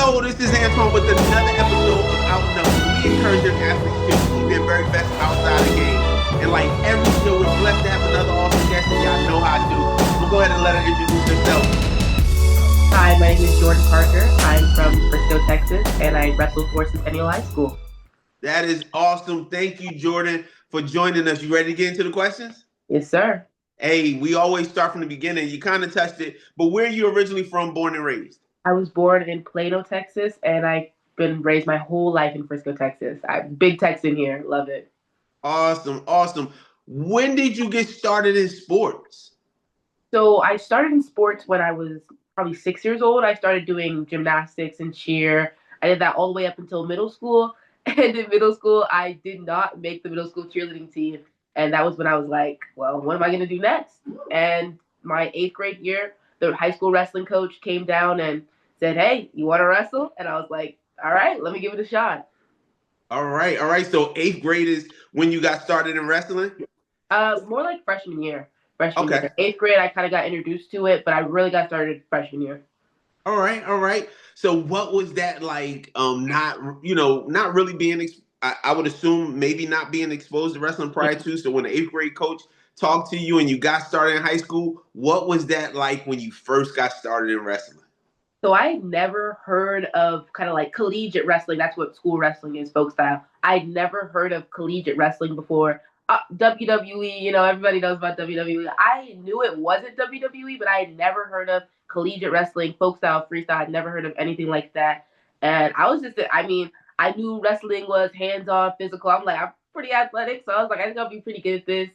Yo, this is Antoine with another episode of Outnumbered. We encourage young athletes to achieve their very best outside the game. And like every show, we're blessed to have another awesome guest, and y'all know how I do. I'm gonna go ahead and let her introduce herself. Hi, my name is Jordyn Parker. I'm from Frisco, Texas, and I wrestled for Centennial High School. That is awesome. Thank you, Jordyn, for joining us. You ready to get into the questions? Yes, sir. Hey, we always start from the beginning. You kind of touched it, but where are you originally from, born and raised? I was born in Plano, Texas, and I've been raised my whole life in Frisco, Texas. I'm big Texan here. Love it. Awesome, awesome. When did you get started in sports? So I started in sports when I was probably 6 years old. I started doing gymnastics and cheer. I did that all the way up until middle school. And in middle school, I did not make the middle school cheerleading team. And that was when I was like, well, what am I going to do next? And my 8th grade year, the high school wrestling coach came down and said, hey, you want to wrestle? And I was like, all right, let me give it a shot. All right, all right. So eighth grade is when you got started in wrestling? More like freshman year. Freshman Okay. year. 8th grade, I kind of got introduced to it, but I really got started freshman year. All right, all right. So what was that like? Not really being. I would assume maybe not being exposed to wrestling prior to. So when the eighth grade coach talked to you and you got started in high school, what was that like when you first got started in wrestling? So I had never heard of kind of like collegiate wrestling. That's what school wrestling is, folk style. I'd never heard of collegiate wrestling before. WWE, everybody knows about WWE. I knew it wasn't WWE, but I had never heard of collegiate wrestling, folk style, freestyle. I'd never heard of anything like that. And I was just, I mean, I knew wrestling was hands on, physical. I'm like, I'm pretty athletic. So I was like, I think I'll be pretty good at this.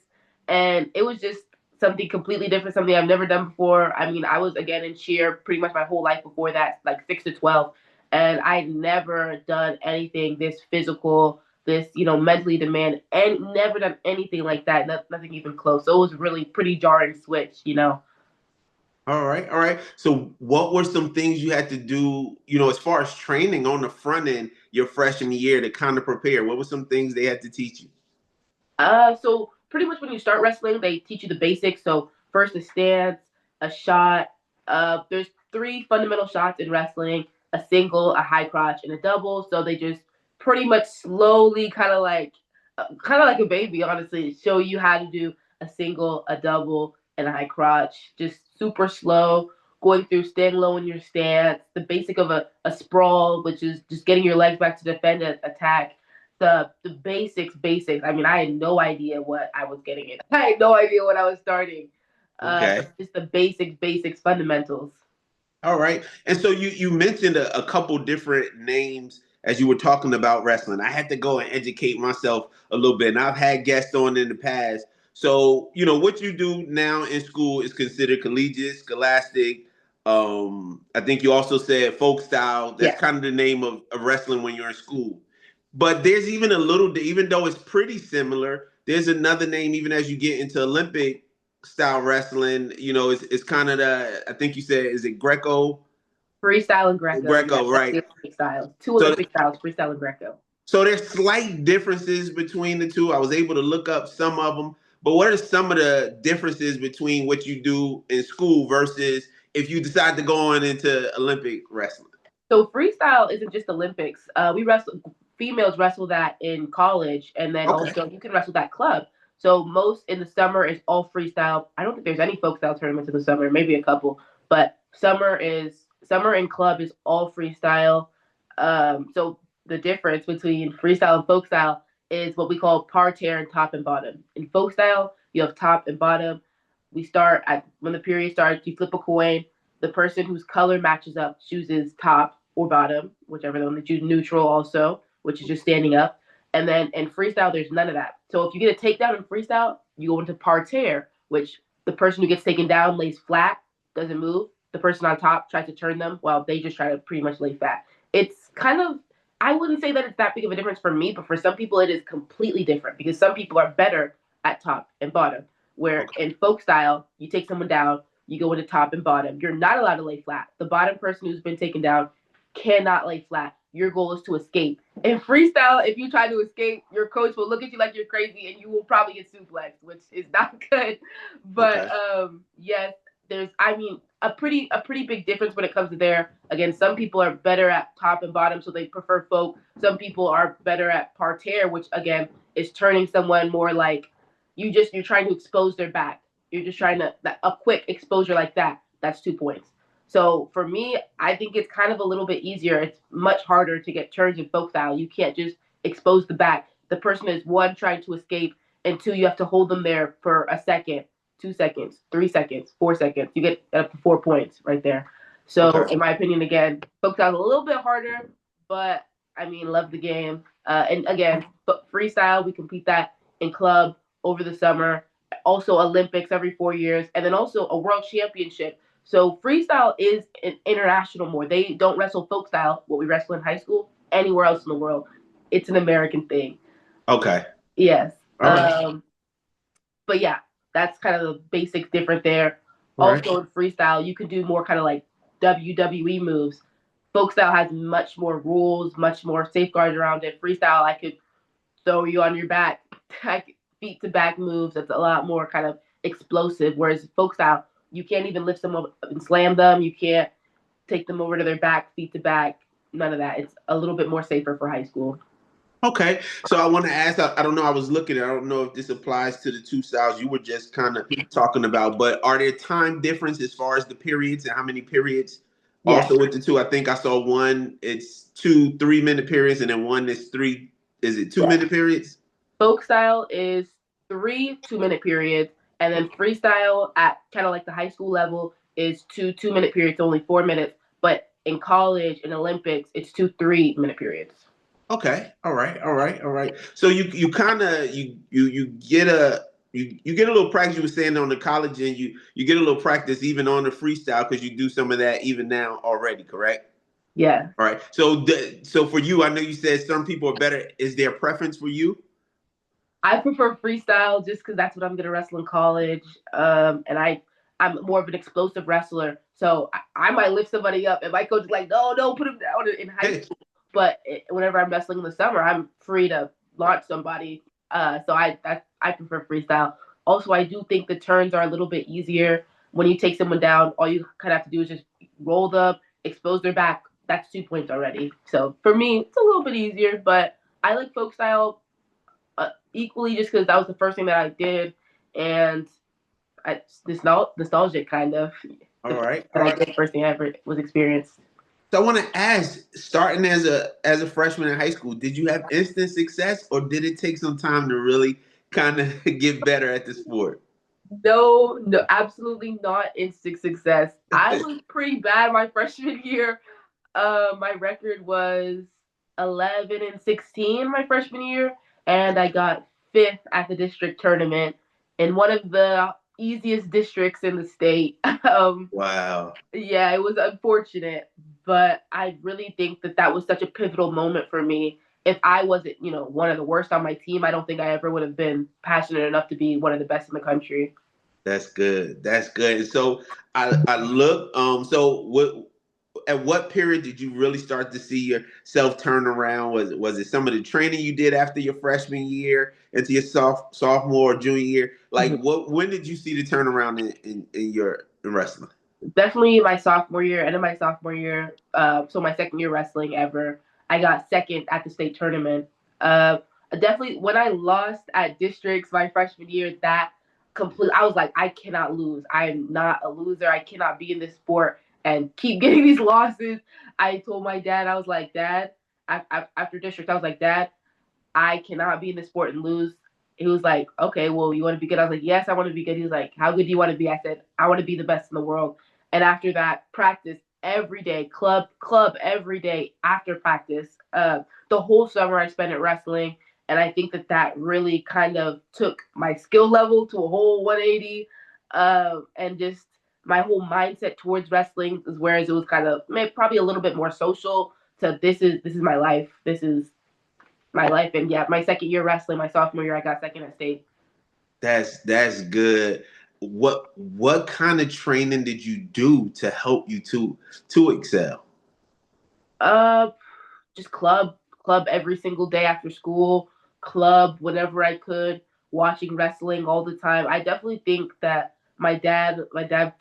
And it was just something completely different, something I've never done before. I mean, I was again in cheer pretty much my whole life before that, like 6 to 12, and I'd never done anything this physical, this mentally demanding, and never done anything like that. Nothing even close. So it was really pretty jarring switch. All right, all right. So what were some things you had to do, as far as training on the front end your freshman year to kind of prepare? What were some things they had to teach you? So pretty much when you start wrestling, they teach you the basics. So first a stance, a shot. There's three fundamental shots in wrestling: a single, a high crotch, and a double. So they just pretty much slowly, kind of like a baby, honestly, show you how to do a single, a double, and a high crotch. Just super slow, going through staying low in your stance, the basic of a sprawl, which is just getting your legs back to defend and attack, the basics. I mean, I had no idea what I was getting in. I had no idea what I was starting. Okay. But just the basics, fundamentals. All right. And so you mentioned a couple different names as you were talking about wrestling. I had to go and educate myself a little bit. And I've had guests on in the past. So, what you do now in school is considered collegiate, scholastic. I think you also said folk style. That's Yeah. kind of the name of wrestling when you're in school. But there's even a little, even though it's pretty similar, there's another name even as you get into Olympic style wrestling. It's kind of I think you said, is it Greco? Freestyle and Greco. Yes, Greco, that's right. the Olympic styles. Two So, Olympic styles, freestyle and Greco. so there's slight differences between the two. I was able to look up some of them, but what are some of the differences between what you do in school versus if you decide to go on into Olympic wrestling? So freestyle isn't just Olympics. We wrestle females wrestle that in college, and then Okay. also you can wrestle that club. So most in the summer is all freestyle. I don't think there's any folk style tournaments in the summer, maybe a couple, but summer and club is all freestyle. So the difference between freestyle and folk style is what we call parterre and top and bottom. In folk style, you have top and bottom. We start at when the period starts. You flip a coin. The person whose color matches up chooses top or bottom, whichever the one they choose. Neutral also, which is just standing up. And then in freestyle, there's none of that. So if you get a takedown in freestyle, you go into parterre, which the person who gets taken down lays flat, doesn't move. The person on top tries to turn them while they just try to pretty much lay flat. It's kind of, I wouldn't say that it's that big of a difference for me, but for some people it is completely different because some people are better at top and bottom. Where Okay. in folk style, you take someone down, you go into top and bottom. You're not allowed to lay flat. The bottom person who's been taken down cannot lay flat. Your goal is to escape. In freestyle, if you try to escape, your coach will look at you like you're crazy and you will probably get suplexed, which is not good. But Okay. yes, there's, I mean, a pretty big difference when it comes to there. Again, some people are better at top and bottom, so they prefer folk. Some people are better at parterre, which again is turning someone more like you're trying to expose their back. You're just trying to a quick exposure like that. That's 2 points. So for me, I think it's kind of a little bit easier. It's much harder to get turns in folk style. You can't just expose the back. The person is one trying to escape, and two you have to hold them there for a second, 2 seconds, 3 seconds, 4 seconds. You get up to 4 points right there. So, Okay. in my opinion, again, folk style a little bit harder, but I mean, love the game. And again, but freestyle, we compete that in club over the summer. Also, Olympics every 4 years, and then also a world championship. So, freestyle is an international more. They don't wrestle folk style, what we wrestle in high school, anywhere else in the world. It's an American thing. Okay. Yes. All right. But yeah, that's kind of the basics different there. All right. Also in freestyle, you could do more kind of like WWE moves. Folk style has much more rules, much more safeguards around it. Freestyle, I could throw you on your back, feet to back moves. That's a lot more kind of explosive. Whereas folk style, you can't even lift them up and slam them. You can't take them over to their back, feet to back. None of that. It's a little bit more safer for high school. Okay, so I want to ask. I don't know. I was looking. I don't know if this applies to the two styles you were just kind of talking about. But are there time difference as far as the periods and how many periods? Yes. Also with the two, I think I saw one. It's two 3 minute periods, and then one is three. Is it two Yes. minute periods? Folk style is 3 2-minute periods, and then freestyle at kind of like the high school level is 2 2-minute periods, only 4 minutes. But in college and Olympics, it's 2 3-minute periods. Okay. All right. All right. All right. So you kind of you get a you get a little practice. You were saying on the college, and you get a little practice even on the freestyle because you do some of that even now already. Correct. Yeah. All right. So for you, I know you said some people are better. Is there a preference for you? I prefer freestyle just because that's what I'm gonna wrestle in college. And I'm more of an explosive wrestler, so I might lift somebody up, and my coach is like, no, no, put him down in high school. But whenever I'm wrestling in the summer, I'm free to launch somebody. So I prefer freestyle. Also, I do think the turns are a little bit easier when you take someone down. All you kind of have to do is just roll them, expose their back. That's 2 points already. So for me, it's a little bit easier, but I like folk style equally just because that was the first thing that I did, and it's nostalgic kind of All the right. All that I right. did first thing I ever was experienced. So I want to ask, starting as a freshman in high school, did you have instant success, or did it take some time to really kind of get better at the sport? No, no, absolutely not instant success. I was pretty bad my freshman year. My record was 11-16 my freshman year, and I got fifth at the district tournament in one of the easiest districts in the state. Wow. Yeah, it was unfortunate, but I really think that that was such a pivotal moment for me. If I wasn't, one of the worst on my team, I don't think I ever would have been passionate enough to be one of the best in the country. That's good. That's good. And so I look. So what? At what period did you really start to see yourself turn around? Was it some of the training you did after your freshman year into your sophomore or junior year? Like Mhm. what? When did you see the turnaround in your in wrestling? Definitely my sophomore year, and in my sophomore year, so my second year wrestling ever, I got second at the state tournament. Uh, Definitely when I lost at districts my freshman year, I was like, I cannot lose. I am not a loser. I cannot be in this sport and keep getting these losses. I told my dad, I was like, Dad, after districts, I was like, Dad, I cannot be in this sport and lose. He was like, okay, well, you want to be good? I was like, yes, I want to be good. He was like, how good do you want to be? I said, I want to be the best in the world. And after that, practice every day, club every day after practice. The whole summer I spent at wrestling. And I think that that really kind of took my skill level to a whole 180. And just my whole mindset towards wrestling is whereas it was kind of probably a little bit more social to this is my life. This is my life. And yeah, my second year wrestling, my sophomore year, I got second at state. That's good. What kind of training did you do to help you to excel? Uh, just club every single day after school, club whenever I could, watching wrestling all the time. I definitely think that. My dad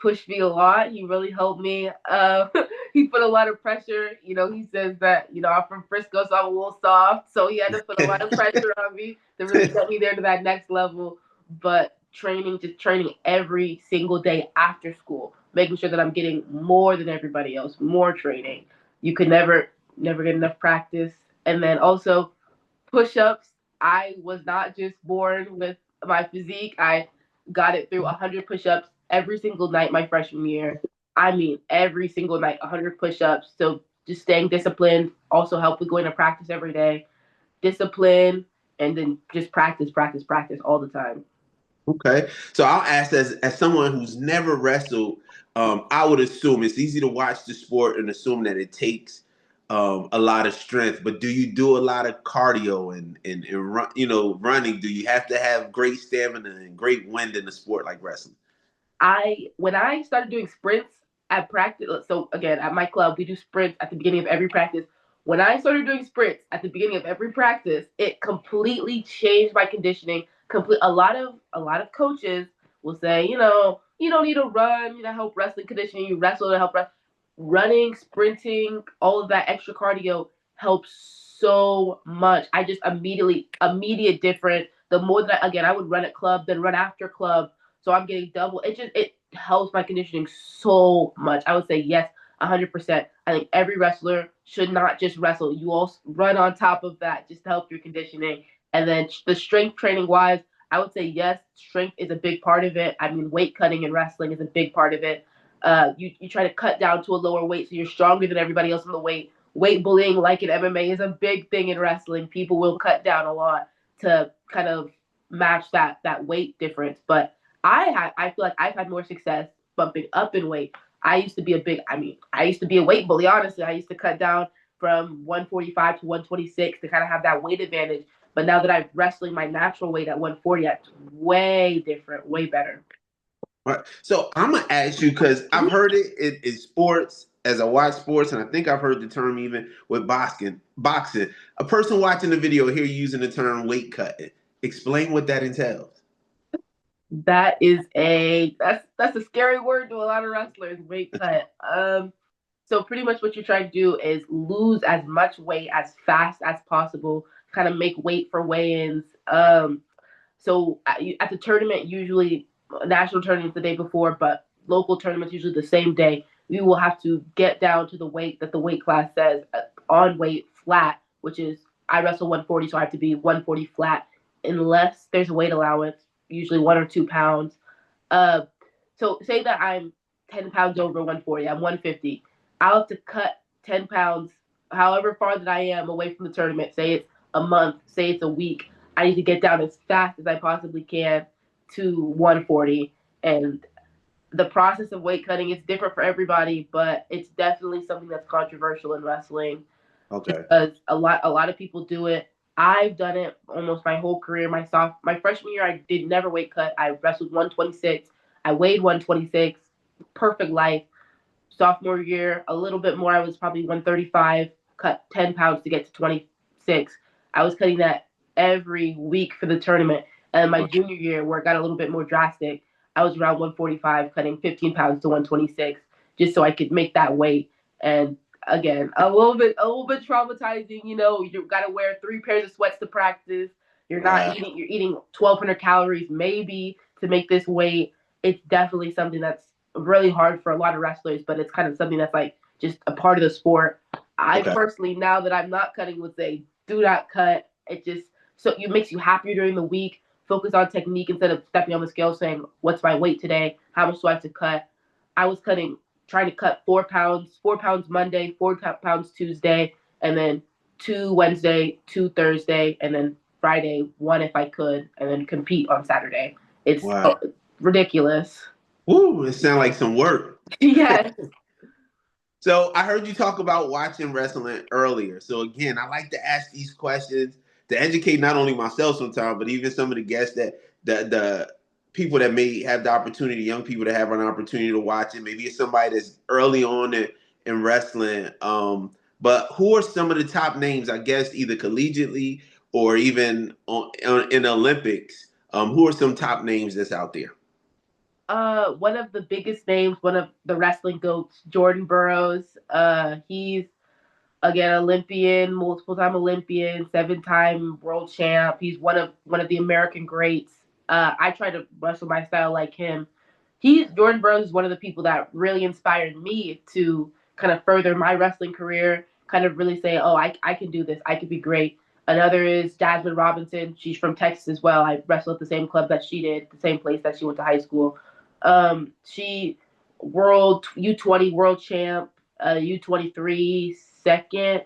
pushed me a lot. He really helped me. He put a lot of pressure. He says that I'm from Frisco, so I'm a little soft. So he had to put a lot of pressure on me to really get me there to that next level. But just training every single day after school, making sure that I'm getting more than everybody else, more training. You could never get enough practice. And then also push-ups. I was not just born with my physique. I got it through 100 push-ups every single night my freshman year. I mean, every single night, 100 push-ups. So just staying disciplined also helped with going to practice every day. Discipline, and then just practice, practice, practice all the time. Okay. So I'll ask as someone who's never wrestled, I would assume it's easy to watch the sport and assume that it takes a lot of strength. But do you do a lot of cardio and run, running? Do you have to have great stamina and great wind in the sport like wrestling? When I started doing sprints at practice, so again at my club we do sprints at the beginning of every practice. When I started doing sprints at the beginning of every practice, it completely changed my conditioning. Complete a lot of coaches will say, you don't need to run, help wrestling conditioning. You wrestle to help running, sprinting, all of that extra cardio helps so much. I just immediate different. The more that again I would run at club, then run after club, so I'm getting double. It helps my conditioning so much. I would say yes, 100%. I think every wrestler should not just wrestle. You also run on top of that just to help your conditioning. And then the strength training wise, I would say yes, strength is a big part of it. I mean, weight cutting in wrestling is a big part of it. You try to cut down to a lower weight so you're stronger than everybody else in the weight. Weight bullying, like in MMA, is a big thing in wrestling. People will cut down a lot to kind of match that weight difference. But I feel like I've had more success bumping up in weight. I used to be a weight bully, honestly. I used to cut down from 145 to 126 to kind of have that weight advantage. But now that I'm wrestling my natural weight at 140, that's way different, way better. Right. So I'm gonna ask you because I've heard it in sports as I watch sports, and I think I've heard the term even with boxing. Boxing. A person watching the video here using the term weight cutting. Explain what that entails. That's a scary word to a lot of wrestlers, weight cut. So pretty much what you're trying to do is lose as much weight as fast as possible, kind of make weight for weigh-ins. So at the tournament, usually national tournaments the day before, but local tournaments usually the same day. We will have to get down to the weight that the weight class says on weight flat, which is I wrestle 140, so I have to be 140 flat, unless there's a weight allowance, usually 1 or 2 pounds. Uh, so say that I'm 10 pounds over 140, I'm 150. I'll have to cut 10 pounds, however far that I am away from the tournament. Say it's a month, say it's a week. I need to get down as fast as I possibly can to 140. And the process of weight cutting is different for everybody, but it's definitely something that's controversial in wrestling Okay. because a lot of people do it. I've done it almost my whole career. My freshman year, I did never weight cut. I wrestled 126. I weighed 126. Perfect life. Sophomore year, a little bit more. I was probably 135. Cut 10 pounds to get to 26. I was cutting that every week for the tournament. And my junior year, where it got a little bit more drastic, I was around 145, cutting 15 pounds to 126, just so I could make that weight. And again, a little bit traumatizing. You got to wear 3 pairs of sweats to practice. You're not Wow. eating. You're eating 1,200 calories maybe to make this weight. It's definitely something that's really hard for a lot of wrestlers, but it's kind of something that's like just a part of the sport. I Okay. personally, now that I'm not cutting, would say do not cut. It just it makes you happier during the week. Focus on technique instead of stepping on the scale saying, "What's my weight today? How much do I have to cut?" I was trying to cut 4 pounds, 4 pounds Monday, 4 pounds Tuesday, and then 2 Wednesday, 2 Thursday, and then Friday 1 if I could, and then compete on Saturday. It's Wow. ridiculous. Woo, it sounds like some work. Yes. So I heard you talk about watching wrestling earlier. So again, I like to ask these questions to educate not only myself sometimes, but even some of the guests that the people that may have the opportunity, young people that have an opportunity to watch it. Maybe it's somebody that's early on in wrestling. But who are some of the top names, I guess, either collegiately or even in the Olympics? Who are some top names that's out there? One of the biggest names, one of the wrestling goats, Jordan Burroughs. He's again Olympian, multiple time Olympian, 7-time world champ. He's one of the American greats. I try to wrestle my style like him. Jordan Burroughs is one of the people that really inspired me to kind of further my wrestling career, kind of really say, oh, I can do this. I could be great. Another is Jasmine Robinson. She's from Texas as well. I wrestled at the same club that she did, the same place that she went to high school. She world U20 world champ, U23 second.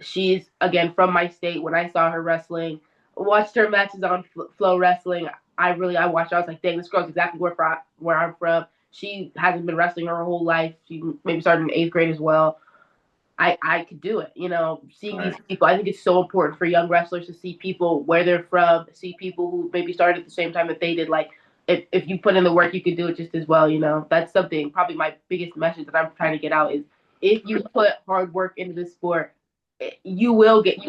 She's again from my state. When I saw her wrestling, watched her matches on Flow Wrestling, I watched. I was like, dang, this girl's exactly where I'm from. She hasn't been wrestling her whole life. She maybe started in 8th grade as well. I could do it. Seeing these people, I think it's so important for young wrestlers to see people where they're from, see people who maybe started at the same time that they did. Like, if you put in the work, you can do it just as well. That's something, probably my biggest message that I'm trying to get out is if you put hard work into the sport, you will get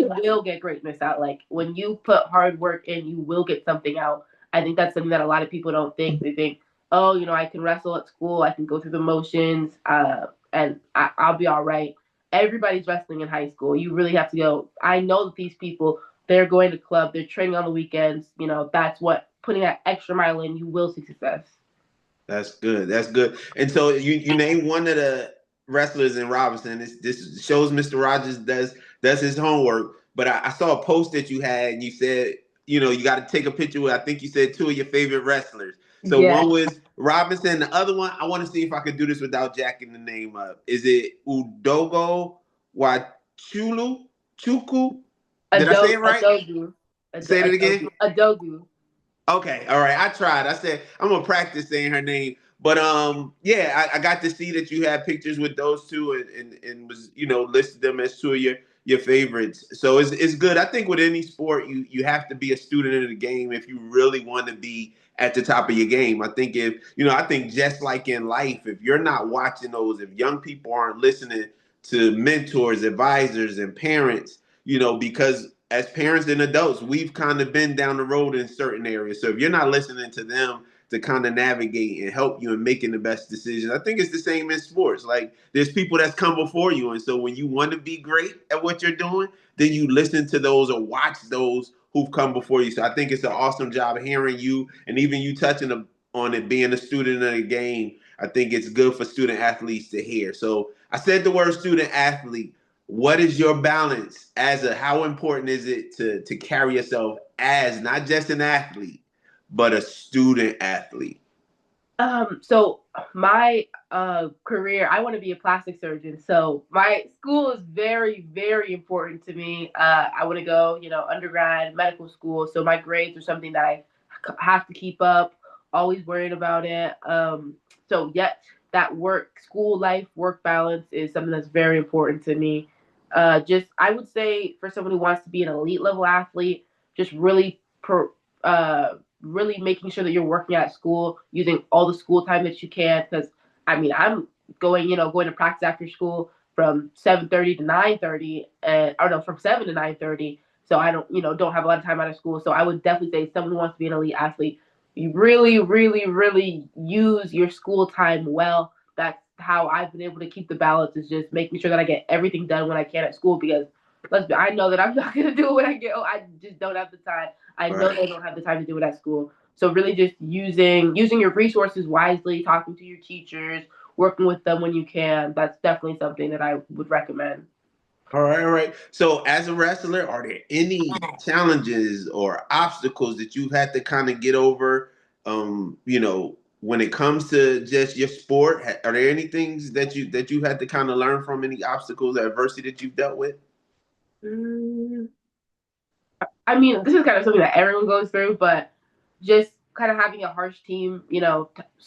greatness out. Like, when you put hard work in, you will get something out. I think that's something that a lot of people don't think. They think, oh, I can wrestle at school, I can go through the motions, and I'll be all right. Everybody's wrestling in high school. You really have to go. I know that these people, they're going to club, they're training on the weekends. That's what putting that extra mile in, you will see success. That's good. That's good. And so you name one of the wrestlers in Robinson. This shows Mr. Rogers does his homework. But I saw a post that you had, and you said you got to take a picture with. I think you said two of your favorite wrestlers. So Yeah. one was Robinson. The other one, I want to see if I could do this without jacking the name up. Is it Udogo Wachulu Chuku? Did I say it right? Adogu. Say it again. Adogu. Okay, all right. I tried. I said I'm gonna practice saying her name, but yeah, I got to see that you had pictures with those two, and was listed them as two of your favorites. So it's good. I think with any sport, you have to be a student of the game if you really want to be at the top of your game. I think if I think just like in life, if you're not watching those, if young people aren't listening to mentors, advisors, and parents, because as parents and adults, we've kind of been down the road in certain areas. So if you're not listening to them to kind of navigate and help you in making the best decisions, I think it's the same in sports. Like, there's people that's come before you. And so when you want to be great at what you're doing, then you listen to those or watch those who've come before you. So I think it's an awesome job hearing you, and even you touching on it being a student of the game. I think it's good for student athletes to hear. So I said the word student athlete. What is your balance how important is it to carry yourself as not just an athlete but a student athlete? So my career, I want to be a plastic surgeon. So my school is very, very important to me. I want to go, undergrad, medical school. So my grades are something that I have to keep up. Always worried about it. So yet that school life, work balance is something that's very important to me. Just I would say for someone who wants to be an elite level athlete, just really making sure that you're working at school, using all the school time that you can. Because I'm going to practice after school from 7:30 to 9:30, or no, from 7 to 9:30. So I don't have a lot of time out of school. So I would definitely say someone who wants to be an elite athlete, you really, really, really use your school time well. That's how I've been able to keep the balance, is just making sure that I get everything done when I can at school, because I know that I'm not gonna do it when I get home. I just don't have the time. I know Right. they don't have the time to do it at school. So really just using your resources wisely, talking to your teachers, working with them when you can. That's definitely something that I would recommend. All right, all right. So, as a wrestler, are there any challenges or obstacles that you've had to kind of get over? When it comes to just your sport, are there any things that you had to kind of learn from? Any obstacles or adversity that you've dealt with? Mm, this is kind of something that everyone goes through, but just kind of having a harsh team,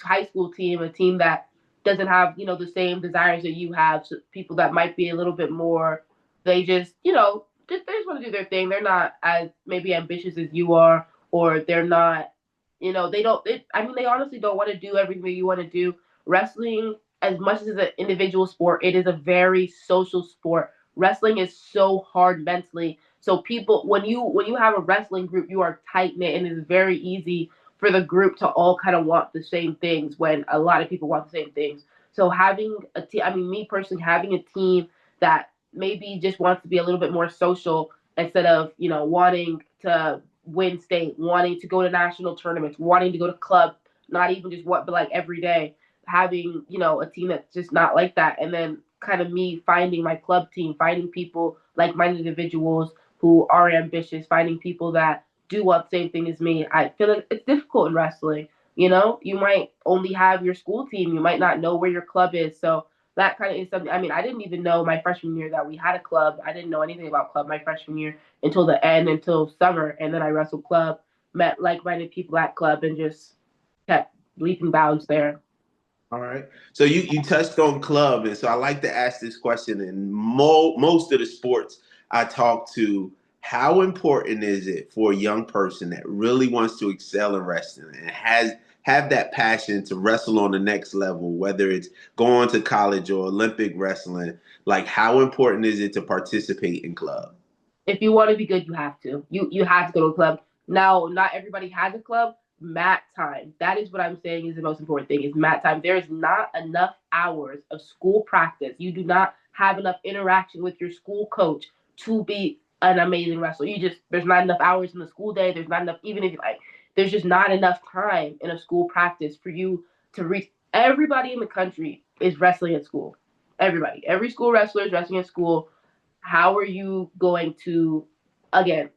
high school team, a team that doesn't have, the same desires that you have. So people that might be a little bit more, they just, they just want to do their thing. They're not as maybe ambitious as you are, or they're not, they don't, they honestly don't want to do everything that you want to do. Wrestling, as much as it's an individual sport, it is a very social sport. Wrestling is so hard mentally, so people, when you have a wrestling group, you are tight knit, and it is very easy for the group to all kind of want the same things when a lot of people want the same things. So having a team, I mean, me personally, having a team that maybe just wants to be a little bit more social instead of, wanting to win state, wanting to go to national tournaments, wanting to go to club, not even just what, but like every day, having, a team that's just not like that. And then kind of me finding my club team, finding people, like minded individuals who are ambitious, finding people that do want the same thing as me. I feel like it's difficult in wrestling. You might only have your school team. You might not know where your club is. So that kind of is something. I mean, I didn't even know my freshman year that we had a club. I didn't know anything about club my freshman year until the end, until summer. And then I wrestled club, met like minded people at club, and just kept leaping bounds there. All right. So you touched on club, and so I like to ask this question. In most of the sports I talk to, how important is it for a young person that really wants to excel in wrestling and have that passion to wrestle on the next level, whether it's going to college or Olympic wrestling? Like, how important is it to participate in club? If you want to be good, you have to. You have to go to a club. Now, not everybody has a club. Mat time. That is what I'm saying is the most important thing. Is mat time. There is not enough hours of school practice. You do not have enough interaction with your school coach to be an amazing wrestler. There's not enough hours in the school day. There's not enough, even if you like, there's just not enough time in a school practice for you to reach. Everybody in the country is wrestling at school. Everybody. Every school wrestler is wrestling at school. How are you going to, again,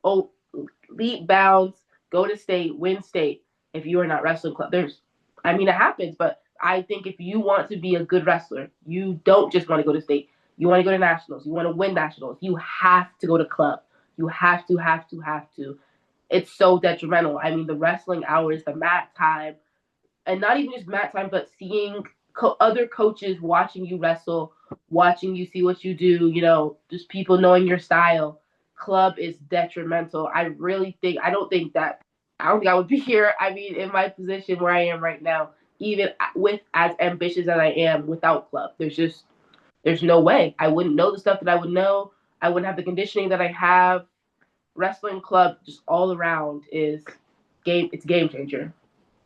leap bounds, go to state, win state if you are not wrestling club? It happens, but I think if you want to be a good wrestler, you don't just want to go to state. You want to go to nationals. You want to win nationals. You have to go to club. You have to, have to, have to. It's so detrimental. I mean, the wrestling hours, the mat time, and not even just mat time, but seeing other coaches watching you wrestle, watching you see what you do, just people knowing your style. Club is detrimental. I don't think I would be here. I mean, in my position where I am right now, even with as ambitious as I am without club, there's no way. I wouldn't know the stuff that I would know. I wouldn't have the conditioning that I have. Wrestling club, just all around, is game. It's a game changer.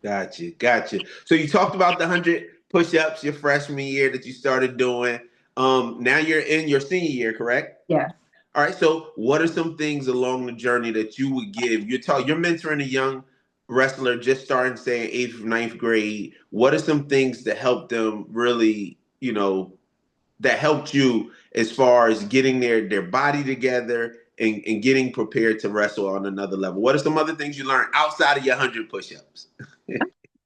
Gotcha. So you talked about the 100 push-ups your freshman year that you started doing. Now you're in your senior year, correct? Yes. All right. So what are some things along the journey that you would give? You're mentoring a young wrestler just starting, say, eighth, ninth grade. What are some things that help them really, that helped you as far as getting their body together and getting prepared to wrestle on another level? What are some other things you learned outside of your 100 push-ups?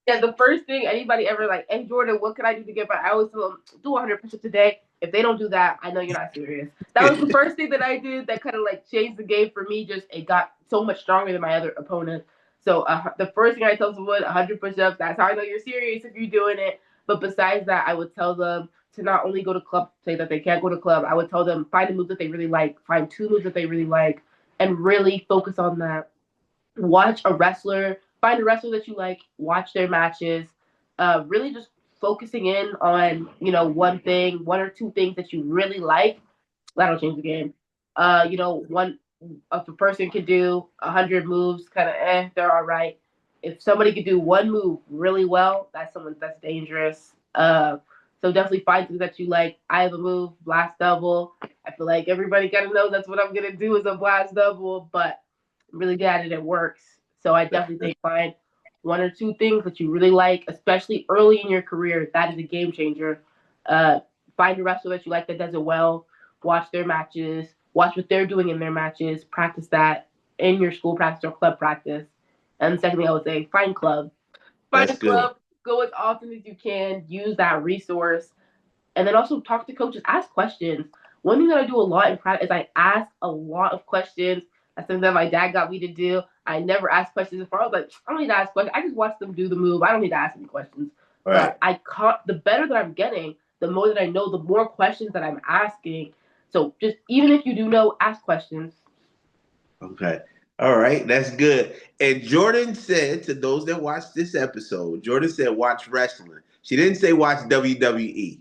Yeah, the first thing anybody ever like, hey Jordyn, what can I do to get better? I always tell them, do 100 push-ups a day. If they don't do that, I know you're not serious. That was the first thing that I did that kind of like changed the game for me. Just it got so much stronger than my other opponents. So the first thing I tell someone, 100 push-ups. That's how I know you're serious if you're doing it. But besides that, I would tell them to not only go to club, say that they can't go to club. I would tell them find a move that they really like, find two moves that they really like, and really focus on that. Watch a wrestler, find a wrestler that you like, watch their matches, really just focusing in on, one thing, one or two things that you really like. That'll change the game. One, if a person can do 100 moves, kind of they're all right. If somebody could do one move really well, that's someone that's dangerous. So definitely find things that you like. I have a move, blast double. I feel like everybody kind of knows that's what I'm gonna do is a blast double, but I'm really good at it. It works. So I definitely think find one or two things that you really like, especially early in your career. That is a game changer. Uh, find a wrestler that you like that does it well. Watch their matches. Watch what they're doing in their matches. Practice that in your school practice or club practice. And secondly, I would say find club. Find a That's good. club. Go as often as you can. Use that resource. And then also talk to coaches. Ask questions. One thing that I do a lot in practice is I ask a lot of questions. That's something that my dad got me to do. I never ask questions as far as like, I don't need to ask questions. I just watch them do the move. I don't need to ask any questions. Right. But the better that I'm getting, the more that I know, the more questions that I'm asking. So just even if you do know, ask questions. Okay. All right. That's good. And Jordyn said to those that watched this episode, Jordyn said, watch wrestling. She didn't say watch WWE.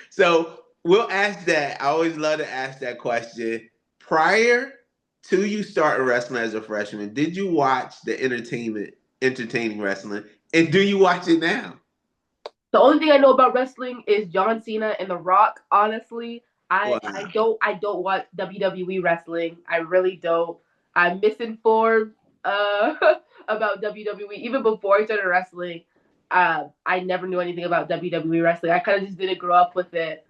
So we'll ask that. I always love to ask that question. Prior to you starting wrestling as a freshman, did you watch the entertaining wrestling, and do you watch it now? The only thing I know about wrestling is John Cena and The Rock. Honestly, I Wow. don't watch WWE wrestling. I really don't. I'm misinformed uh, about WWE. Even before I started wrestling, I never knew anything about WWE wrestling. I kind of just didn't grow up with it.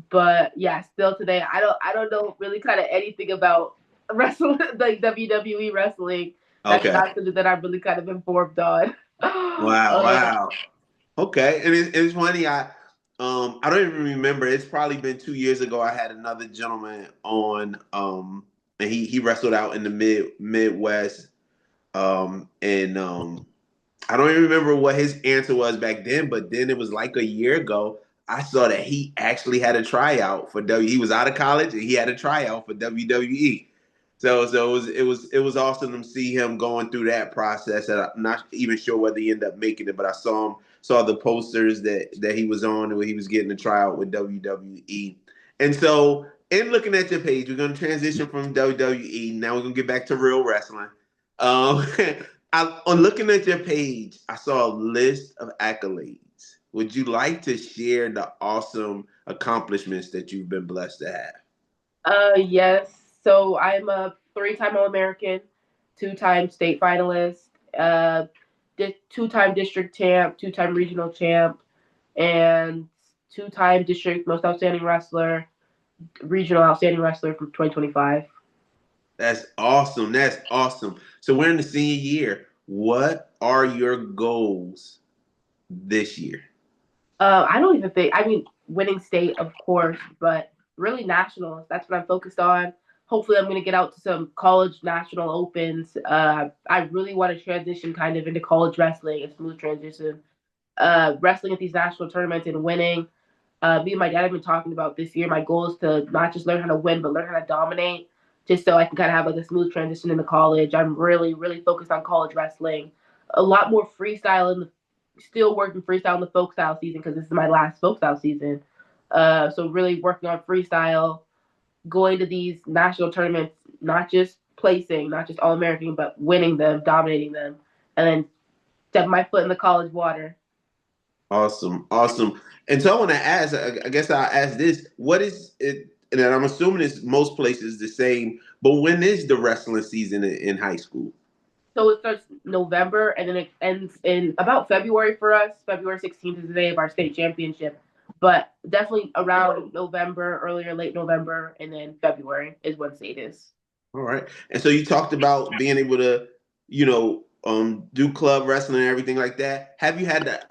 But yeah, still today, I don't know really kind of anything about wrestling like WWE wrestling. That's Okay. not something that I'm really kind of informed on. Wow. Wow. Okay. And it's funny. I don't even remember. It's probably been 2 years ago. I had another gentleman on. And he wrestled out in the Midwest. And I don't even remember what his answer was back then, but then it was like a year ago. I saw that he actually had a tryout for W. He was out of college and he had a tryout for WWE. So it was awesome to see him going through that process. And I'm not even sure whether he ended up making it, but I saw the posters that he was on where he was getting a tryout with WWE. And so in looking at your page, we're gonna transition from WWE. Now we're gonna get back to real wrestling. Um, on looking at your page, I saw a list of accolades. Would you like to share the awesome accomplishments that you've been blessed to have? Yes. So I'm a three-time All-American, two-time state finalist, two-time district champ, two-time regional champ, and two-time district most outstanding wrestler, regional outstanding wrestler from 2025. That's awesome. That's awesome. So we're in the senior year. What are your goals this year? I don't even think. I mean, winning state, of course, but really nationals. That's what I'm focused on. Hopefully, I'm going to get out to some college national opens. I really want to transition kind of into college wrestling, a smooth transition. Wrestling at these national tournaments and winning. Me and my dad have been talking about this year. My goal is to not just learn how to win, but learn how to dominate, just so I can kind of have like a smooth transition into college. I'm really, really focused on college wrestling. A lot more freestyle in the still working freestyle in the folk style season because this is my last folk style season. So really working on freestyle, going to these national tournaments, not just placing, not just all American, but winning them, dominating them, and then step my foot in the college water. Awesome, awesome. And so I want to ask. I guess I'll ask this: what is it? And I'm assuming it's most places the same. But when is the wrestling season in high school? So it starts November and then it ends in about February for us. February 16th is the day of our state championship. But definitely around November, earlier, late November, and then February is when state is. All right. And so you talked about being able to, do club wrestling and everything like that. Have you had that?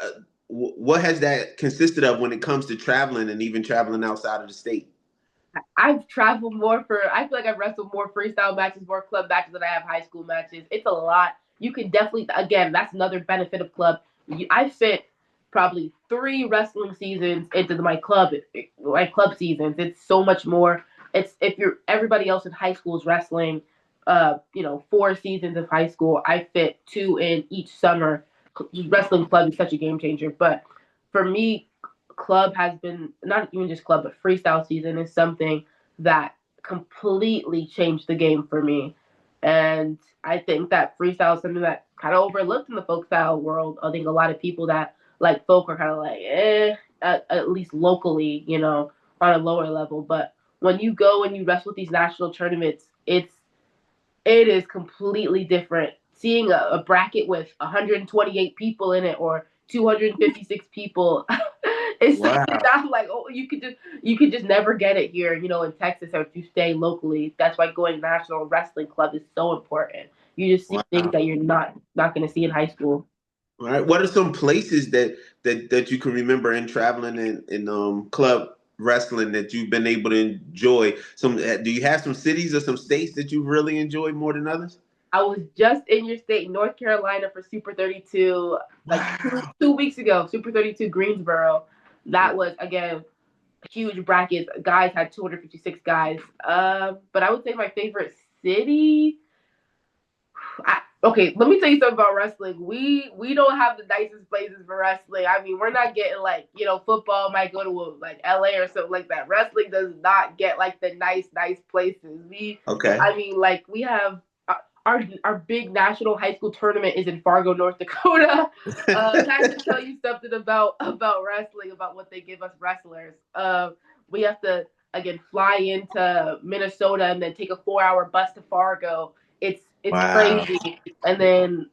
What has that consisted of when it comes to traveling and even traveling outside of the state? I've traveled more for. I feel like I've wrestled more freestyle matches, more club matches than I have high school matches. It's a lot. You can definitely, again, that's another benefit of club. I fit probably three wrestling seasons into my club seasons. It's so much more. It's if you're everybody else in high school is wrestling, 4 seasons of high school. I fit two in each summer. Wrestling club is such a game changer. But for me, club has been not even just club, but freestyle season is something that completely changed the game for me. And I think that freestyle is something that kind of overlooked in the folk style world. I think a lot of people that like folk are kind of like, at least locally, on a lower level. But when you go and you wrestle with these national tournaments, it is completely different. Seeing a bracket with 128 people in it or 256 people it's something Wow. that I'm like, oh, you could just never get it here, in Texas or if you stay locally. That's why going national wrestling club is so important. You just see things Wow. that you're not going to see in high school. All right. What are some places that you can remember in traveling in club wrestling that you've been able to enjoy? Do you have some cities or some states that you've really enjoyed more than others? I was just in your state, North Carolina, for Super 32, like two, Wow. 2 weeks ago. Super 32 Greensboro. That was again huge brackets. Guys had 256 guys. But I would say my favorite city. Okay, let me tell you something about wrestling. We don't have the nicest places for wrestling. I mean, we're not getting like, football might go to like LA or something like that. Wrestling does not get like the nice places. Okay. I mean, like we have our big national high school tournament is in Fargo, North Dakota. Kind of tell you something about wrestling, about what they give us wrestlers. We have to again fly into Minnesota and then take a 4 hour bus to Fargo. It's Wow. crazy. And then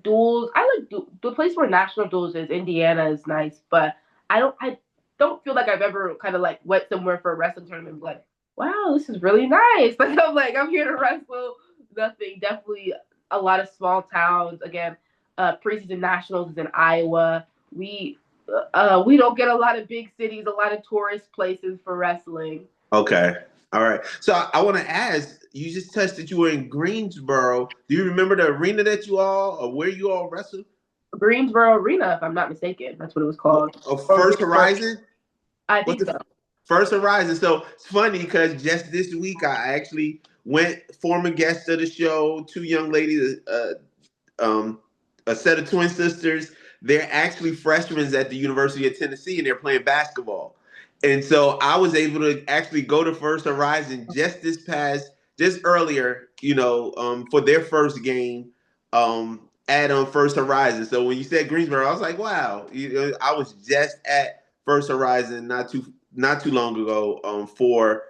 duels. I like the place where national duels is. Indiana is nice, but I don't feel like I've ever kind of like went somewhere for a wrestling tournament and be like, wow, this is really nice. Like I'm here to wrestle. Nothing. Definitely a lot of small towns. Again, preseason nationals is in Iowa. We don't get a lot of big cities, a lot of tourist places for wrestling. Okay. All right. So I want to ask, you just touched that you were in Greensboro. Do you remember the arena that you all or where you all wrestled? Greensboro Arena, if I'm not mistaken, that's what it was called. Or First Greensboro, Horizon? I What's think the so. First Horizon? So it's funny because just this week I actually went, former guest of the show, two young ladies, um, a set of twin sisters. They're actually freshmen at the University of Tennessee, and they're playing basketball. And so I was able to actually go to First Horizon just earlier, for their first game at First Horizon. So when you said Greensboro, I was like, wow, I was just at First Horizon not too long ago for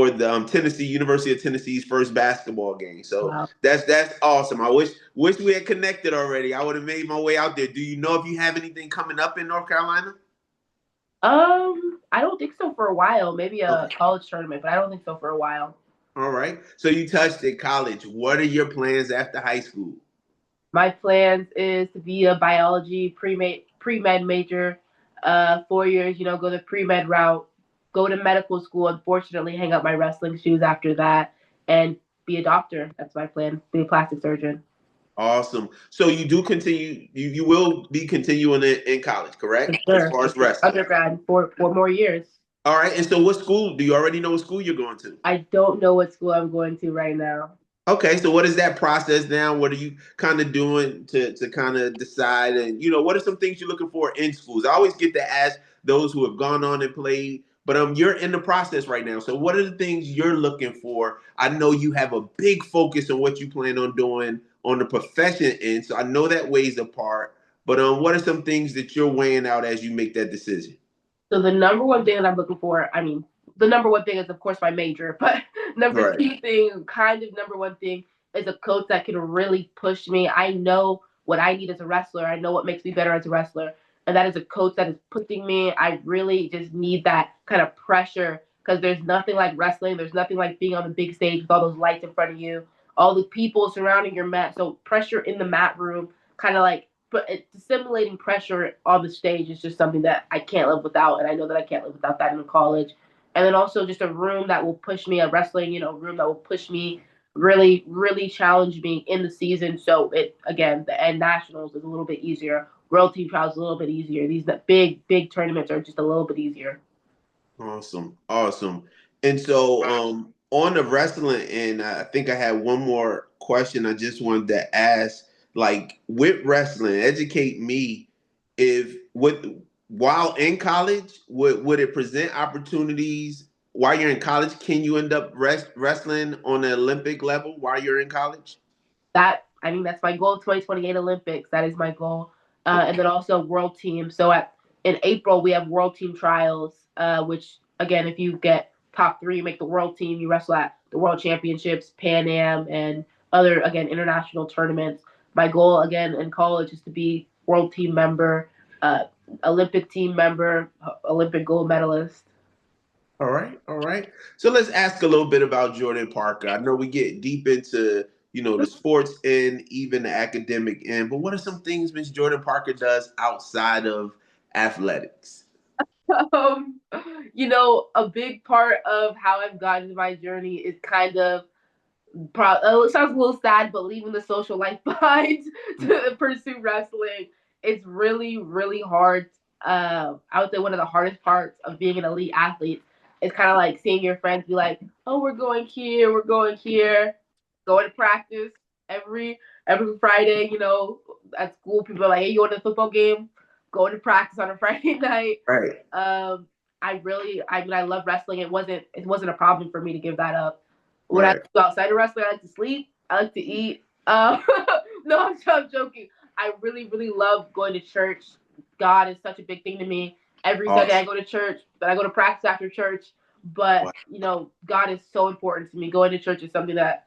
the Tennessee University of Tennessee's first basketball game. So Wow. that's awesome. I wish we had connected already. I would have made my way out there. Do you know if you have anything coming up in North Carolina? I don't think so for a while. Maybe a Okay. college tournament, but I don't think so for a while. All right. So you touched at college. What are your plans after high school? My plans is to be a biology pre med major, 4 years. Go the pre med route, go to medical school. Unfortunately, hang up my wrestling shoes after that, and be a doctor. That's my plan. Be a plastic surgeon. Awesome. So you do continue. You will be continuing in college, For correct? As sure. far For as sure. wrestling. Undergrad, four more years. All right. And so what school? Do you already know what school you're going to? I don't know what school I'm going to right now. Okay, so what is that process now? What are you kind of doing to kind of decide? And what are some things you're looking for in schools? I always get to ask those who have gone on and played, but you're in the process right now. So what are the things you're looking for? I know you have a big focus on what you plan on doing on the profession end, so I know that weighs a part. But what are some things that you're weighing out as you make that decision? So the number one thing that I'm looking for, I mean, the number one thing is of course my major, but number Right. two thing, kind of number one thing, is a coach that can really push me. I know what I need as a wrestler. I know what makes me better as a wrestler, and that is a coach that is pushing me. I really just need that kind of pressure because there's nothing like wrestling. There's nothing like being on the big stage with all those lights in front of you, all the people surrounding your mat. So pressure in the mat room, kind of like but simulating pressure on the stage is just something that I can't live without, and I know that I can't live without that in college. And then also just a room that will push me, a wrestling, room that will push me, really, really challenge me in the season. So it again, the end nationals is a little bit easier. World team trials is a little bit easier. These the big tournaments are just a little bit easier. Awesome, awesome. And so, on the wrestling end, I think I had one more question I just wanted to ask. Like with wrestling, educate me if while in college, would it present opportunities while you're in college? Can you end up wrestling on the Olympic level while you're in college? That's my goal. 2028 Olympics. That is my goal. And Okay. then also world team. So in April we have world team trials. Which again, if you get top three, you make the world team. You wrestle at the world championships, Pan Am, and other again international tournaments. My goal again in college is to be world team member, uh, Olympic team member, Olympic gold medalist. All right, all right. So let's ask a little bit about Jordyn Parker. I know we get deep into the sports and even the academic end, but what are some things Miss Jordyn Parker does outside of athletics? Um, a big part of how I've gotten to my journey is kind of it sounds a little sad, but leaving the social life behind to pursue wrestling, it's really, really hard. I would say one of the hardest parts of being an elite athlete is kind of like seeing your friends be like, "Oh, we're going here, going to practice," every Friday. At school, people are like, "Hey, you want a football game? Going to practice on a Friday night." Right. Um, I love wrestling. It wasn't a problem for me to give that up. When I Right. go outside of wrestling, I like to sleep. I like to eat. No, I'm joking. I really, really love going to church. God is such a big thing to me. Every Sunday I Awesome. go to church, but I go to practice after church. But Wow. God is so important to me. Going to church is something that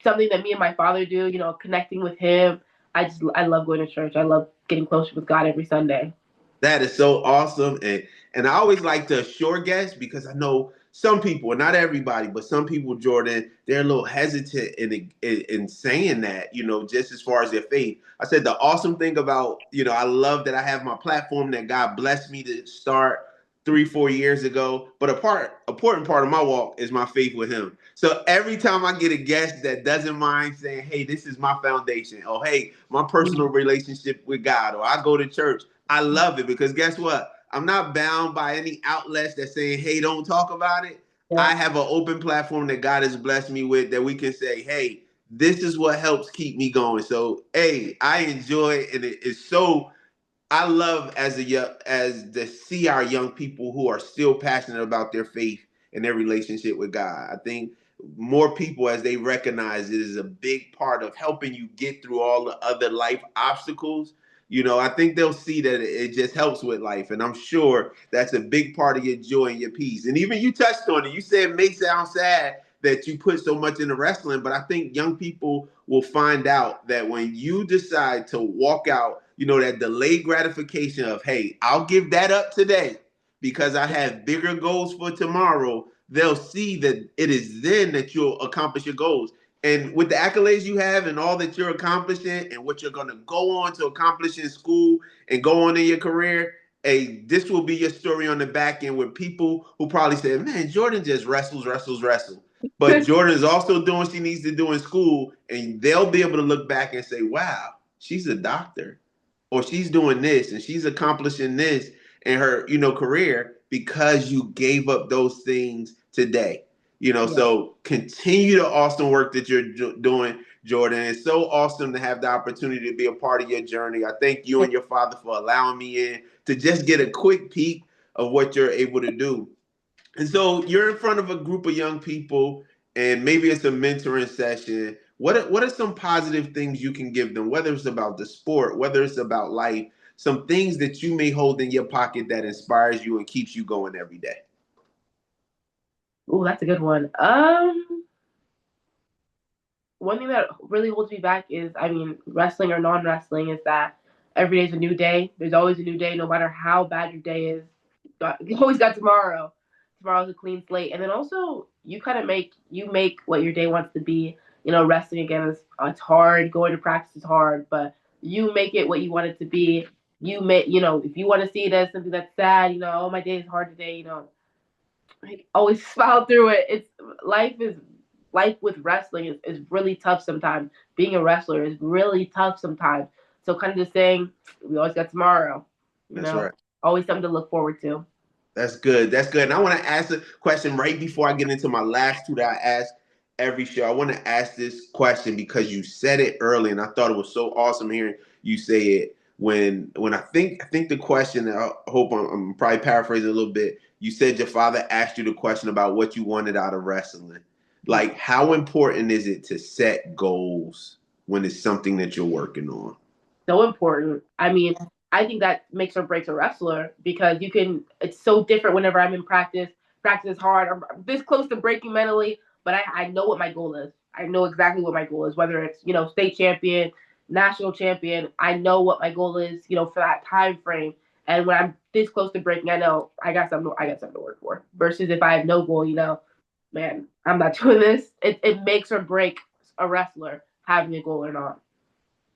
me and my father do. Connecting with Him. I love going to church. I love getting closer with God every Sunday. That is so awesome. And I always like to assure guests because I know some people, not everybody, but some people, Jordyn, they're a little hesitant in saying that, just as far as their faith. I said the awesome thing about, I love that I have my platform that God blessed me to start 3, 4 years ago. But important part of my walk is my faith with Him. So every time I get a guest that doesn't mind saying, "Hey, this is my foundation," or "Hey, my personal relationship with God," or "I go to church," I love it because guess what? I'm not bound by any outlets that saying, "Hey, don't talk about it." Yeah. I have an open platform that God has blessed me with that we can say, "Hey, this is what helps keep me going." So, hey, I enjoy it, and it is so. I love as to see our young people who are still passionate about their faith and their relationship with God. I think more people, as they recognize it, is a big part of helping you get through all the other life obstacles. I think they'll see that it just helps with life, and I'm sure that's a big part of your joy and your peace. And even you touched on it. You said it may sound sad that you put so much into wrestling, but I think young people will find out that when you decide to walk out, that delayed gratification of, "Hey, I'll give that up today because I have bigger goals for tomorrow," they'll see that it is then that you'll accomplish your goals. And with the accolades you have and all that you're accomplishing and what you're going to go on to accomplish in school and go on in your career, this will be your story on the back end with people who probably say, "Man, Jordyn just wrestles, wrestles, wrestles." But Jordyn is also doing what she needs to do in school, and they'll be able to look back and say, "Wow, she's a doctor, or she's doing this, and she's accomplishing this in her, career because you gave up those things today." Yeah. So continue the awesome work that you're doing, Jordyn. It's so awesome to have the opportunity to be a part of your journey. I thank you and your father for allowing me in to just get a quick peek of what you're able to do. And so you're in front of a group of young people, and maybe it's a mentoring session. What are some positive things you can give them, whether it's about the sport, whether it's about life, some things that you may hold in your pocket that inspires you and keeps you going every day? Ooh, that's a good one. One thing that really holds me back is, wrestling or non-wrestling, is that every day is a new day. There's always a new day, no matter how bad your day is. You always got tomorrow. Tomorrow's a clean slate, and then also you make what your day wants to be. Wrestling again is it's hard. Going to practice is hard, but you make it what you want it to be. If you want to see it as something that's sad, oh, my day is hard today. Always smile through it. Life with wrestling is really tough sometimes. Being a wrestler is really tough sometimes. So kind of just saying, we always got tomorrow. You That's know, right. always something to look forward to. That's good. That's good. And I want to ask a question right before I get into my last two that I ask every show. I want to ask this question because you said it early, and I thought it was so awesome hearing you say it. When I think the question, I hope I'm probably paraphrasing a little bit. You said your father asked you the question about what you wanted out of wrestling. Like, how important is it to set goals when it's something that you're working on? So important. I think that makes or breaks a wrestler because it's so different whenever I'm in practice. Practice is hard. I'm this close to breaking mentally, but I know what my goal is. I know exactly what my goal is, whether it's, state champion, national champion. I know what my goal is, for that time frame. And when I'm this close to breaking, I know I got something to work for. Versus if I have no goal, man, I'm not doing this. It makes or breaks a wrestler having a goal or not.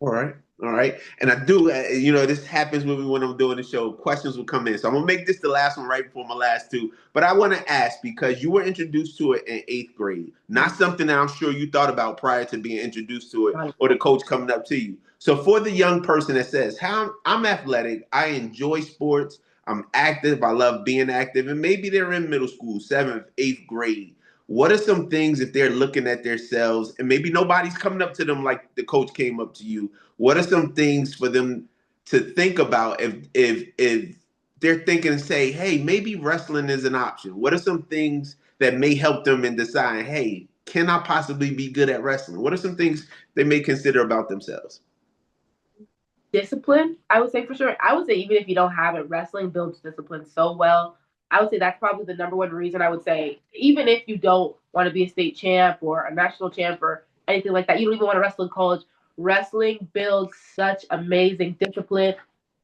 All right. All right. And I do, this happens when I'm doing the show. Questions will come in. So I'm going to make this the last one right before my last two. But I want to ask because you were introduced to it in eighth grade, not something that I'm sure you thought about prior to being introduced to it or the coach coming up to you. So for the young person that says, "How I'm athletic, I enjoy sports, I'm active, I love being active," and maybe they're in middle school, seventh, eighth grade. what are some things if they're looking at themselves and maybe nobody's coming up to them like the coach came up to you? What are some things for them to think about if they're thinking and say, hey, maybe wrestling is an option? What are some things that may help them in deciding, hey, can I possibly be good at wrestling? What are some things they may consider about themselves? Discipline, I would say for sure. I would say even if you don't have it, wrestling builds discipline so well. I would say that's probably the number one reason. I would say even if you don't want to be a state champ or a national champ or anything like that, you don't even want to wrestle in college. Wrestling builds such amazing discipline.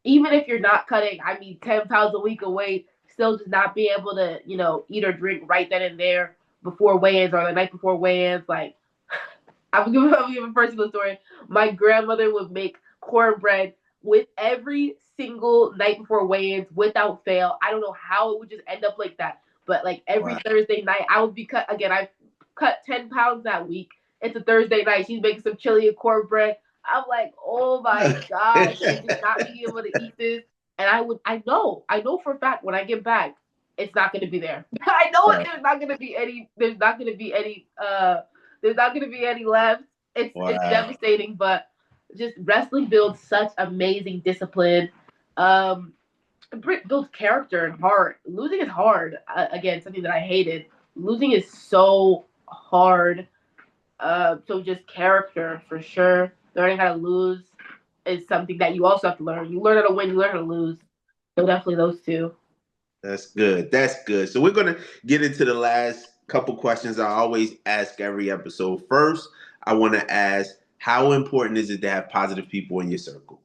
Even if you're not cutting, I mean, 10 pounds a week of weight, still just not be able to, eat or drink right then and there before weigh-ins or the night before weigh-ins. Like, I'll give a personal story. My grandmother would make cornbread with every single night before weigh-ins without fail. I don't know how it would just end up like that, but like every Wow. Thursday night, I would be cut again. I cut 10 pounds that week. It's a Thursday night. She's making some chili and cornbread. I'm like, oh my gosh, and just not being able to eat this. And I know for a fact when I get back, it's not going to be there. I know it. Right. There's not going to be any. There's not going to be any. There's not going to be any left. It's Wow. devastating, but just wrestling builds such amazing discipline. Um, it builds character and heart. Losing is hard. Again, something that I hated. Losing is so hard. So just character for sure. Learning how to lose is something that you also have to learn. You learn how to win. You learn how to lose. So definitely those two. That's good. That's good. So we're gonna get into the last couple questions I always ask every episode. First, I want to ask, how important is it to have positive people in your circle?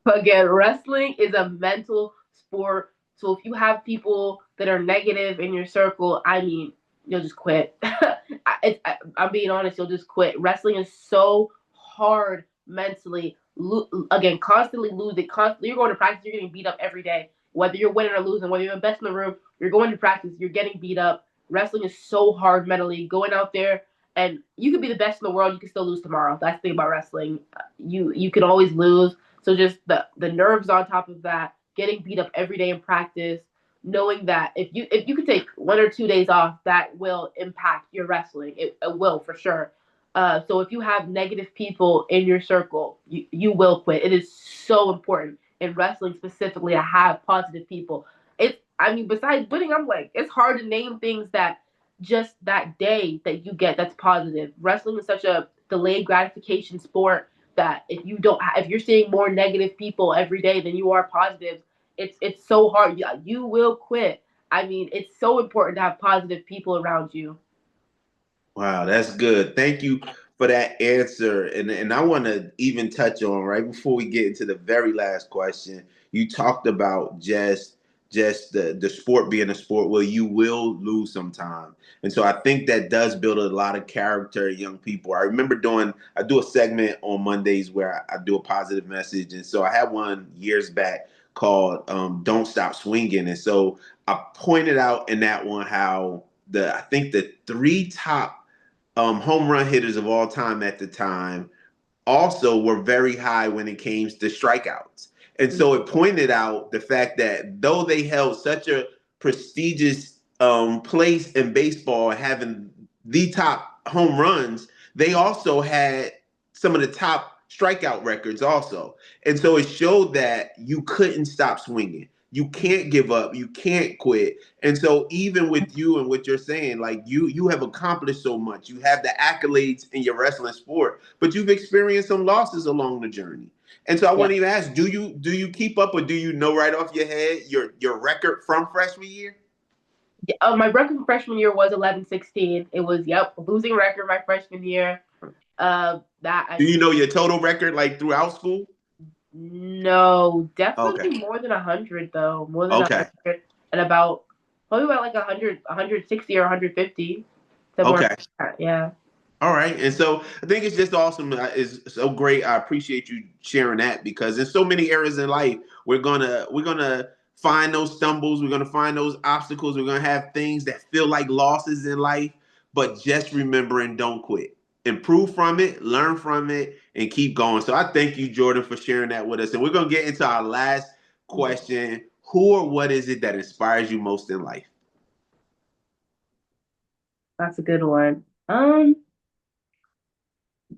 But again, wrestling is a mental sport. So if you have people that are negative in your circle, I mean, you'll just quit. I'm being honest, you'll just quit. Wrestling is so hard mentally. Again, constantly losing. Constantly, you're going to practice. You're getting beat up every day. Whether you're winning or losing, whether you're the best in the room, you're going to practice. You're getting beat up. Wrestling is so hard mentally. Going out there and you could be the best in the world. You can still lose tomorrow. That's the thing about wrestling. You can always lose, so just the nerves on top of that, getting beat up every day in practice, knowing that if you could take 1 or 2 days off, that will impact your wrestling. It will for sure. So if you have negative people in your circle, you will quit. It is so important in wrestling specifically to have positive people. I mean, besides winning, I'm like, it's hard to name things that just that day that you get that's positive. Wrestling is such a delayed gratification sport that if you're seeing more negative people every day than you are positive, it's so hard. You will quit. I mean, it's so important to have positive people around you. Wow, that's good. Thank you for that answer. And I want to even touch on right before we get into the very last question. You talked about just the sport being a sport where you will lose sometime. And so I think that does build a lot of character in young people. I do a segment on Mondays where I do a positive message. And so I had one years back called Don't Stop Swinging. And so I pointed out in that one how I think the three top home run hitters of all time at the time also were very high when it came to strikeouts. And so it pointed out the fact that though they held such a prestigious place in baseball, having the top home runs, they also had some of the top strikeout records also. And so it showed that you couldn't stop swinging. You can't give up. You can't quit. And so even with you and what you're saying, like you have accomplished so much. You have the accolades in your wrestling sport, but you've experienced some losses along the journey. And so I Yeah. want to even ask, do you keep up or do you know right off your head your record from freshman year? My record for freshman year was 11-16. It was losing record my freshman year. That I Do you mean, know your total record like throughout school? no, Okay. definitely more than 100 though. More than a Okay. hundred, and probably about like 160 or 150. Somewhere Okay. like that. Yeah. All right. And so I think it's just awesome. It's so great. I appreciate you sharing that because in so many areas in life, we're gonna find those stumbles, we're gonna find those obstacles, we're gonna have things that feel like losses in life, but just remember and don't quit. Improve from it, learn from it, and keep going. So I thank you, Jordyn, for sharing that with us. And we're gonna get into our last question. Who or what is it that inspires you most in life? That's a good one.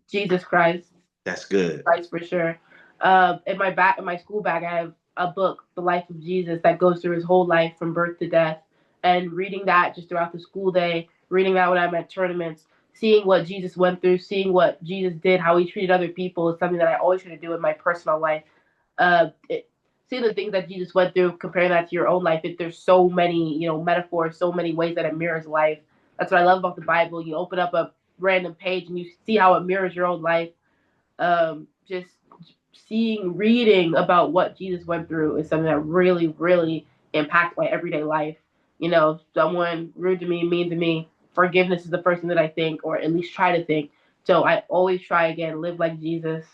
Jesus Christ. That's good. Christ for sure. In my school bag, I have a book, The Life of Jesus, that goes through his whole life from birth to death. And reading that just throughout the school day, reading that when I'm at tournaments, seeing what Jesus went through, seeing what Jesus did, how he treated other people is something that I always try to do in my personal life. Seeing the things that Jesus went through, comparing that to your own life, there's so many, metaphors, so many ways that it mirrors life. That's what I love about the Bible. You open up a random page and you see how it mirrors your own life. Just reading about what Jesus went through is something that really, really impacts my everyday life. Someone rude to me, mean to me, forgiveness is the first thing that I think, or at least try to think. So I always try again, live like Jesus.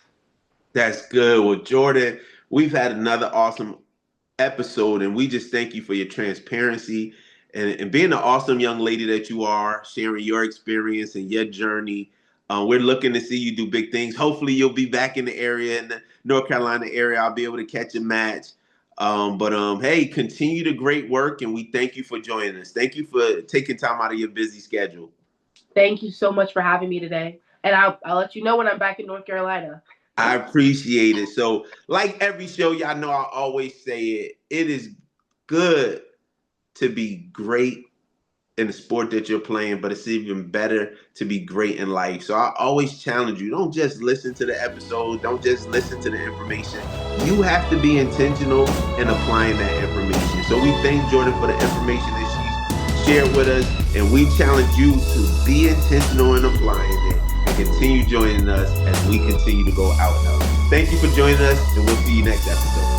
That's good. Well, Jordyn, we've had another awesome episode, and we just thank you for your transparency and being the awesome young lady that you are, sharing your experience and your journey. We're looking to see you do big things. Hopefully, you'll be back in the area, in the North Carolina area. I'll be able to catch a match. But hey, continue the great work, and we thank you for joining us. Thank you for taking time out of your busy schedule. Thank you so much for having me today. And I'll let you know when I'm back in North Carolina. I appreciate it. So, like every show, y'all know I always say it. It is good to be great in the sport that you're playing, but it's even better to be great in life. So I always challenge you, don't just listen to the episode, don't just listen to the information. You have to be intentional in applying that information. So we thank Jordyn for the information that she's shared with us, and we challenge you to be intentional in applying it and continue joining us as we continue to go out and out. Thank you for joining us, and we'll see you next episode.